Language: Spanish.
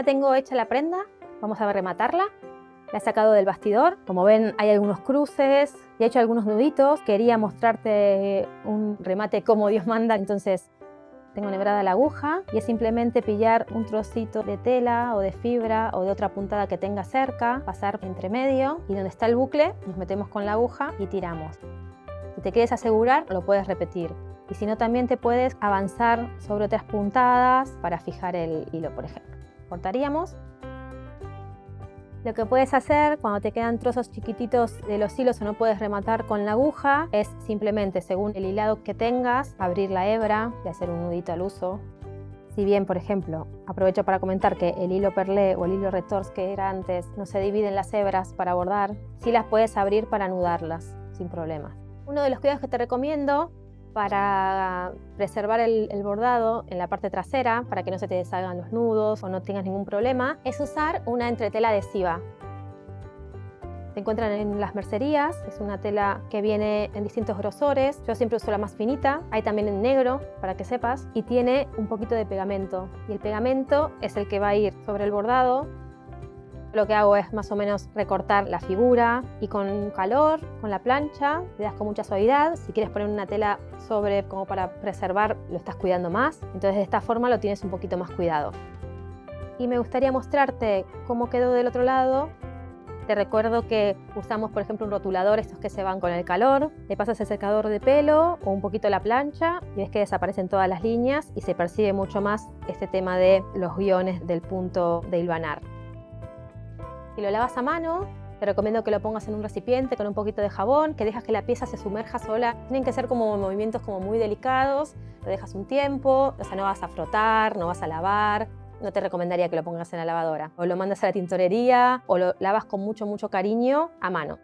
tengo hecha la prenda, vamos a rematarla. La he sacado del bastidor. Como ven, hay algunos cruces y he hecho algunos nuditos. Quería mostrarte un remate como Dios manda, entonces tengo enhebrada la aguja y es simplemente pillar un trocito de tela o de fibra o de otra puntada que tenga cerca, pasar entre medio y donde está el bucle nos metemos con la aguja y tiramos. Si te quieres asegurar, lo puedes repetir. Y si no, también te puedes avanzar sobre otras puntadas para fijar el hilo, por ejemplo. Cortaríamos. Lo que puedes hacer cuando te quedan trozos chiquititos de los hilos o no puedes rematar con la aguja es simplemente, según el hilado que tengas, abrir la hebra y hacer un nudito al uso. Si bien, por ejemplo, aprovecho para comentar que el hilo perlé o el hilo retors que era antes no se divide en las hebras para bordar, sí las puedes abrir para anudarlas sin problema. Uno de los cuidados que te recomiendo para preservar el bordado en la parte trasera, para que no se te deshagan los nudos o no tengas ningún problema, es usar una entretela adhesiva. Se encuentran en las mercerías, es una tela que viene en distintos grosores. Yo siempre uso la más finita, hay también en negro, para que sepas, y tiene un poquito de pegamento. Y el pegamento es el que va a ir sobre el bordado. Lo que hago es más o menos recortar la figura y con calor, con la plancha, le das con mucha suavidad. Si quieres poner una tela sobre como para preservar, lo estás cuidando más. Entonces de esta forma lo tienes un poquito más cuidado. Y me gustaría mostrarte cómo quedó del otro lado. Te recuerdo que usamos, por ejemplo, un rotulador, estos que se van con el calor. Le pasas el secador de pelo o un poquito la plancha y ves que desaparecen todas las líneas y se percibe mucho más este tema de los guiones del punto de hilvanar. Si lo lavas a mano, te recomiendo que lo pongas en un recipiente con un poquito de jabón, que dejas que la pieza se sumerja sola. Tienen que ser como movimientos como muy delicados, lo dejas un tiempo, o sea, no vas a frotar, no vas a lavar. No te recomendaría que lo pongas en la lavadora. O lo mandas a la tintorería o lo lavas con mucho cariño a mano.